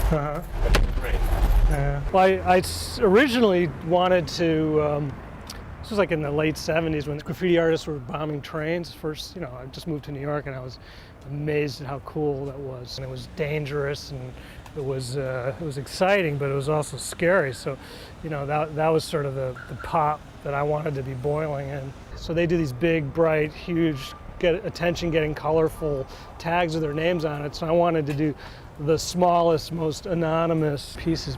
Uh-huh. Great. Well, I originally wanted to, this was like in the late 70s when graffiti artists were bombing trains. First, I just moved to New York and I was amazed at how cool that was. And it was dangerous and it was exciting, but it was also scary. So, that was sort of the pot that I wanted to be boiling in. So they do these big, bright, huge, attention-getting, colorful tags with their names on it. So I wanted to do the smallest, most anonymous pieces.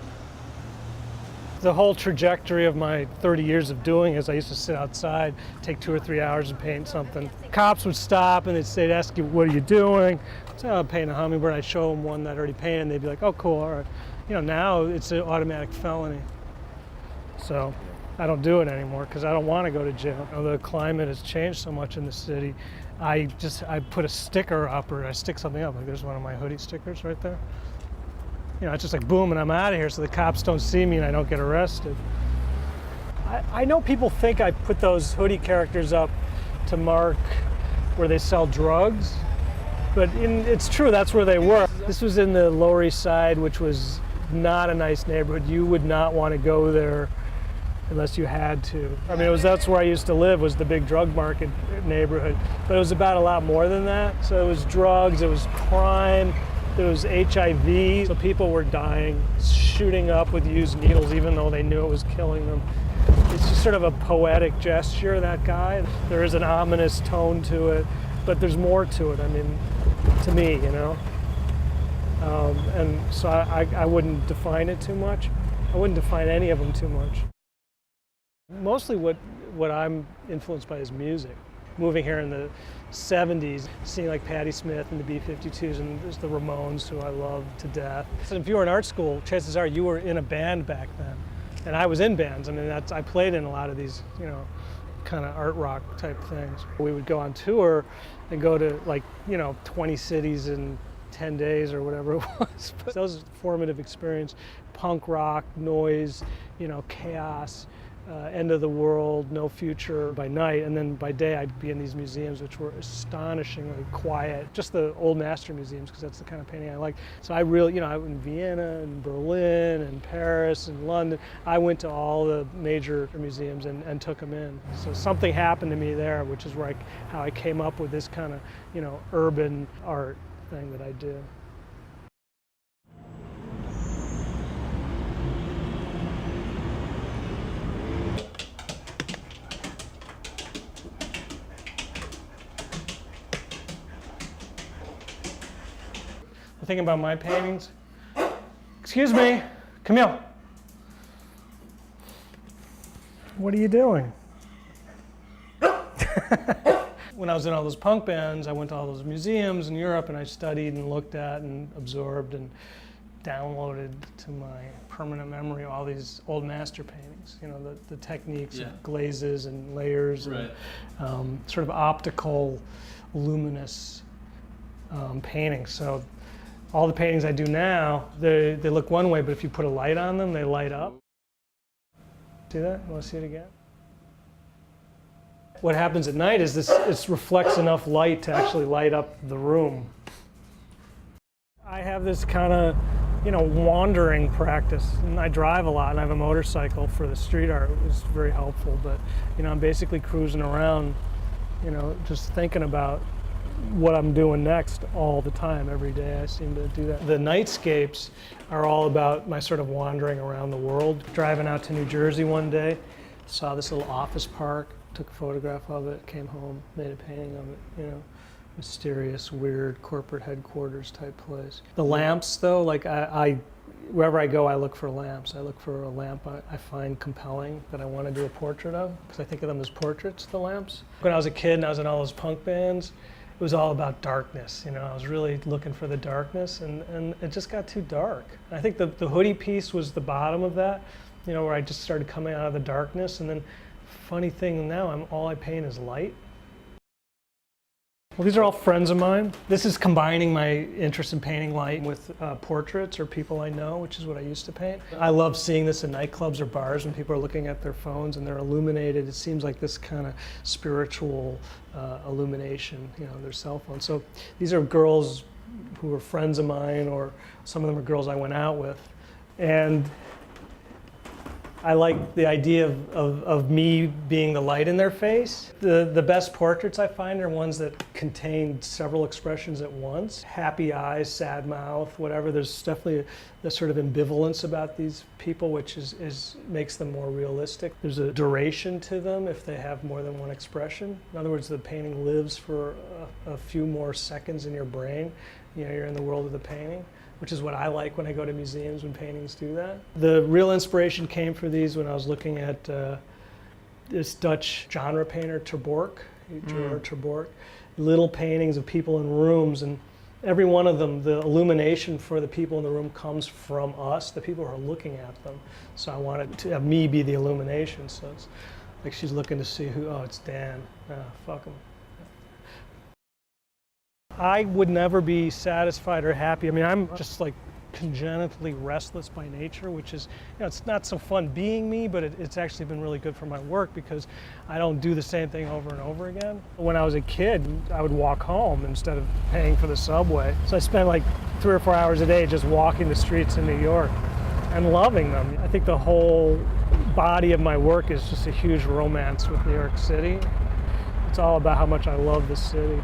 The whole trajectory of my 30 years of doing is I used to sit outside, take 2 or 3 hours and paint something. Cops would stop and they'd ask you, what are you doing? I'd say, oh, I'm painting a hummingbird. I'd show them one that I already painted and they'd be like, oh, cool, all right. Now it's an automatic felony. So I don't do it anymore because I don't want to go to jail. The climate has changed so much in the city. I put a sticker up, or I stick something up. Like there's one of my hoodie stickers right there. It's just like boom and I'm out of here so the cops don't see me and I don't get arrested. I know people think I put those hoodie characters up to mark where they sell drugs, but it's true, that's where they were. This was in the Lower East Side, which was not a nice neighborhood. You would not want to go there unless you had to. I mean, that's where I used to live, was the big drug market neighborhood. But it was about a lot more than that. So it was drugs, it was crime, there was HIV. So people were dying, shooting up with used needles even though they knew it was killing them. It's just sort of a poetic gesture, that guy. There is an ominous tone to it, but there's more to it, I mean, to me, And so I wouldn't define it too much. I wouldn't define any of them too much. Mostly what I'm influenced by is music. Moving here in the 70s, seeing like Patti Smith and the B-52s, and there's the Ramones, who I love to death. So if you were in art school, chances are you were in a band back then. And I was in bands. I mean, I played in a lot of these, kind of art rock type things. We would go on tour and go to 20 cities in 10 days or whatever it was. But that was a formative experience. Punk rock, noise, chaos. End of the world, no future by night, and then by day I'd be in these museums which were astonishingly quiet, just the old master museums, because that's the kind of painting I like. So I really, I was in Vienna and Berlin and Paris and London. I went to all the major museums and took them in. So something happened to me there, which is how I came up with this kind of, urban art thing that I do. Thinking about my paintings. Excuse me, Camille. What are you doing? When I was in all those punk bands, I went to all those museums in Europe and I studied and looked at and absorbed and downloaded to my permanent memory all these old master paintings. The techniques of glazes and layers, right. And sort of optical, luminous paintings. So all the paintings I do now, they look one way, but if you put a light on them, they light up. See that? You want to see it again? What happens at night is it reflects enough light to actually light up the room. I have this kind of, wandering practice, and I drive a lot, and I have a motorcycle for the street art. It was very helpful, but, I'm basically cruising around, just thinking about what I'm doing next all the time, every day I seem to do that. The nightscapes are all about my sort of wandering around the world. Driving out to New Jersey one day, saw this little office park, took a photograph of it, came home, made a painting of it, mysterious, weird corporate headquarters type place. The lamps though, wherever I go, I look for lamps. I look for a lamp I find compelling that I want to do a portrait of, because I think of them as portraits, the lamps. When I was a kid and I was in all those punk bands, it was all about darkness. I was really looking for the darkness, and it just got too dark. I think the hoodie piece was the bottom of that, where I just started coming out of the darkness, and then funny thing now, all I paint is light. Well, these are all friends of mine. This is combining my interest in painting light with portraits or people I know, which is what I used to paint. I love seeing this in nightclubs or bars when people are looking at their phones and they're illuminated. It seems like this kind of spiritual illumination, their cell phone. So these are girls who are friends of mine, or some of them are girls I went out with. And I like the idea of me being the light in their face. The best portraits I find are ones that contain several expressions at once. Happy eyes, sad mouth, whatever. There's definitely a sort of ambivalence about these people, which makes them more realistic. There's a duration to them if they have more than one expression. In other words, the painting lives for a few more seconds in your brain. You know, you're in the world of the painting, which is what I like when I go to museums when paintings do that. The real inspiration came for these when I was looking at this Dutch genre painter, Ter Borch, Gerard Ter Borch, little paintings of people in rooms, and every one of them, the illumination for the people in the room comes from us, the people who are looking at them. So I wanted to have me be the illumination. So it's like she's looking to see who, oh, it's Dan, fuck him. I would never be satisfied or happy. I mean, I'm just like congenitally restless by nature, which is, you know, it's not so fun being me, but it's actually been really good for my work because I don't do the same thing over and over again. When I was a kid, I would walk home instead of paying for the subway. So I spent like 3 or 4 hours a day just walking the streets in New York and loving them. I think the whole body of my work is just a huge romance with New York City. It's all about how much I love the city.